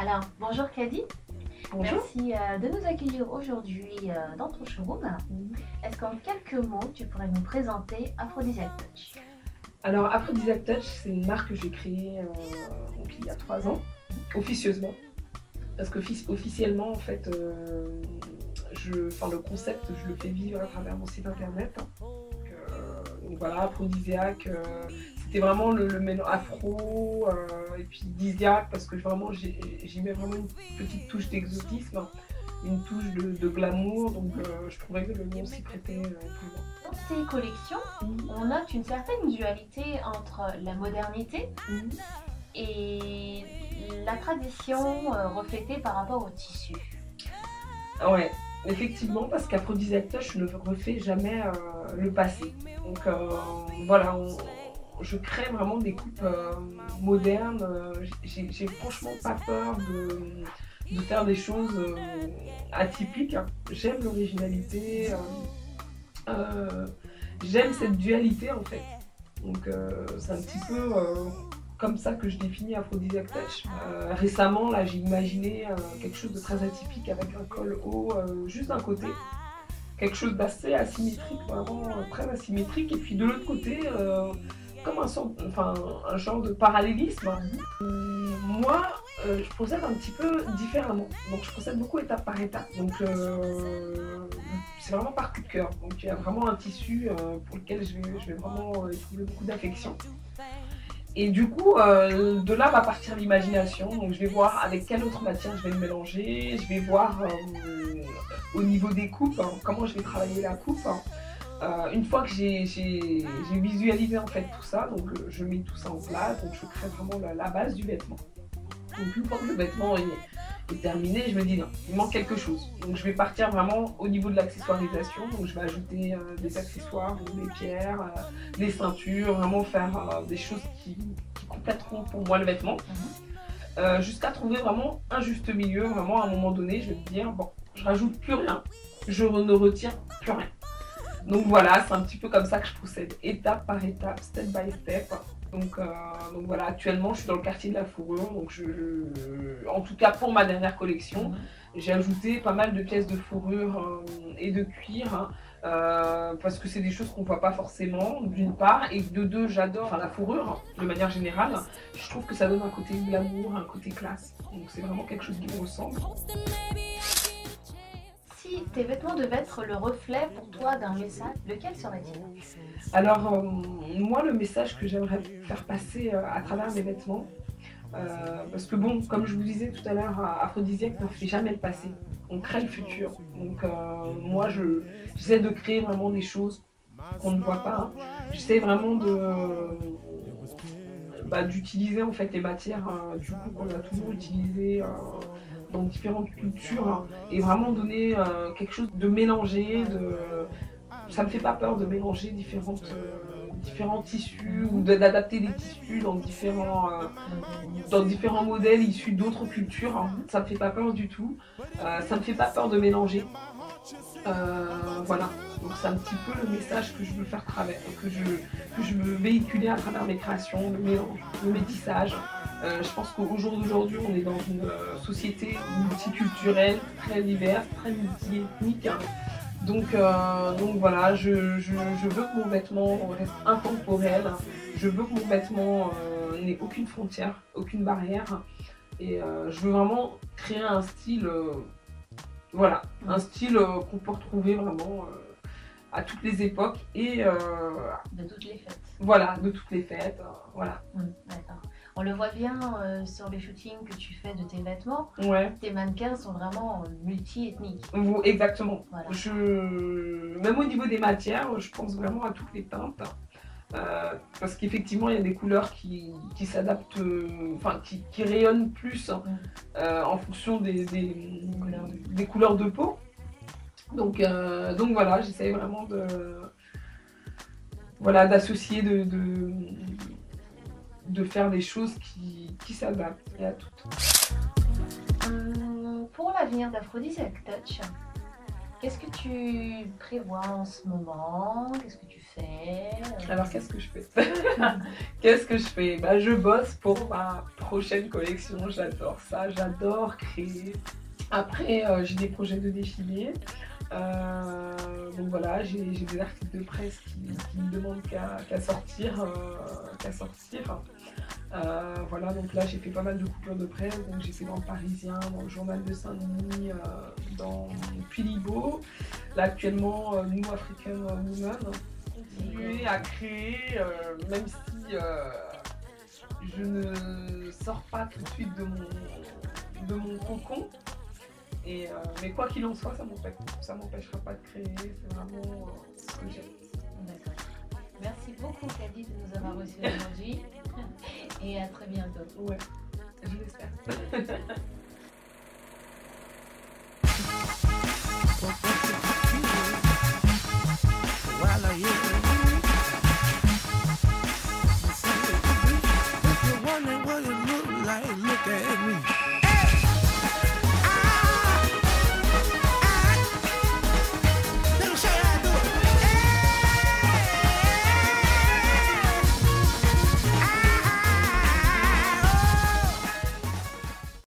Alors, bonjour Caddy. Bonjour. Merci de nous accueillir aujourd'hui dans ton showroom. Est-ce qu'en quelques mots, tu pourrais nous présenter Aphrodisiac Touch? Alors Aphrodisiac Touch, c'est une marque que j'ai créée il y a 3 ans, officieusement. Parce que officiellement, en fait, le concept, je le fais vivre à travers mon site internet. Donc voilà, Aphrodisiac, c'était vraiment le mélange afro et puis disiaque, parce que vraiment j'y mets vraiment une petite touche d'exotisme, une touche de glamour, donc je trouvais que le nom s'y prêtait vraiment. Dans tes collections, on note une certaine dualité entre la modernité et la tradition reflétée par rapport au tissu. Ouais, effectivement, parce qu'Aphrodisiac Touch ne refait jamais le passé. Donc voilà, je crée vraiment des coupes modernes. J'ai franchement pas peur de faire des choses atypiques. J'aime l'originalité, j'aime cette dualité en fait. Donc c'est un petit peu comme ça que je définis Aphrodisiac Touch. Récemment, là, j'ai imaginé quelque chose de très atypique avec un col haut juste d'un côté. Quelque chose d'assez asymétrique, vraiment très asymétrique. Et puis de l'autre côté, comme un genre de parallélisme. Moi, je procède un petit peu différemment. Donc je procède beaucoup étape par étape. Donc c'est vraiment par coup de cœur. Donc il y a vraiment un tissu pour lequel je vais vraiment éprouver beaucoup d'affection. Et du coup, de là va partir l'imagination. Donc je vais voir avec quelle autre matière je vais le mélanger. Je vais voir au niveau des coupes, comment je vais travailler la coupe. Une fois que j'ai visualisé en fait tout ça, donc je mets tout ça en place, donc je crée vraiment la base du vêtement. Donc une fois que le vêtement est terminé, je me dis non, il manque quelque chose. Donc je vais partir vraiment au niveau de l'accessoirisation, donc je vais ajouter des accessoires, des pierres, des ceintures, vraiment faire des choses qui compléteront pour moi le vêtement. Jusqu'à trouver vraiment un juste milieu, vraiment à un moment donné, je vais me dire bon, je rajoute plus rien, je ne retire plus rien. Donc voilà, c'est un petit peu comme ça que je procède, étape par étape, step by step. Donc voilà, actuellement je suis dans le quartier de la fourrure, donc en tout cas pour ma dernière collection, j'ai ajouté pas mal de pièces de fourrure et de cuir, parce que c'est des choses qu'on ne voit pas forcément, d'une part, et de deux, j'adore la fourrure de manière générale. Je trouve que ça donne un côté glamour, un côté classe, donc c'est vraiment quelque chose qui me ressemble. Si tes vêtements devaient être le reflet pour toi d'un message, lequel serait-il? Alors, moi, le message que j'aimerais faire passer à travers mes vêtements, parce que bon, comme je vous disais tout à l'heure, Aphrodisiac ne fait jamais le passé, on crée le futur. Donc moi, j'essaie de créer vraiment des choses qu'on ne voit pas. J'essaie vraiment d'utiliser en fait les matières du coup qu'on a toujours utilisées dans différentes cultures et vraiment donner quelque chose de mélangé. Ça me fait pas peur de mélanger différents tissus ou d'adapter des tissus dans différents modèles issus d'autres cultures. Ça me fait pas peur du tout. Ça me fait pas peur de mélanger. Voilà, donc c'est un petit peu le message que je veux faire que je veux véhiculer à travers mes créations, le mélange, le métissage. Je pense qu'au jour d'aujourd'hui, on est dans une société multiculturelle, très diverse, très multiethnique. Donc voilà, je veux que mon vêtement reste intemporel. Je veux que mon vêtement n'ait aucune frontière, aucune barrière. Et je veux vraiment créer un style, voilà, un style qu'on peut retrouver vraiment à toutes les époques et De toutes les fêtes. Voilà, de toutes les fêtes, voilà. D'accord. On le voit bien sur les shootings que tu fais de tes vêtements. Ouais. Tes mannequins sont vraiment multi-ethniques. Exactement. Voilà. Même au niveau des matières, je pense vraiment à toutes les teintes. Parce qu'effectivement, il y a des couleurs qui s'adaptent, qui rayonnent plus en fonction des couleurs de peau. Donc voilà, j'essaie vraiment d'associer, de faire des choses qui s'adaptent à toutes. Pour l'avenir d'Aphrodisiac Touch, Qu'est-ce que tu prévois en ce moment? Qu'est-ce que tu fais? Alors, qu'est-ce que je fais? Qu'est-ce que je fais? Bah, je bosse pour ma prochaine collection. J'adore ça, j'adore créer. Après, j'ai des projets de défilé. Donc voilà, j'ai des articles de presse qui me demandent qu'à sortir. Voilà, donc là j'ai fait pas mal de coupures de presse, donc j'ai fait dans le Parisien, dans le Journal de Saint-Denis, dans Philibo. Là actuellement, New African Woman, continuer à créer, même si je ne sors pas tout de suite de mon cocon. Mais quoi qu'il en soit, ça m'empêchera pas de créer, c'est vraiment ce que j'aime. D'accord. Merci beaucoup Caddy de nous avoir reçus aujourd'hui et à très bientôt. Ouais, je l'espère.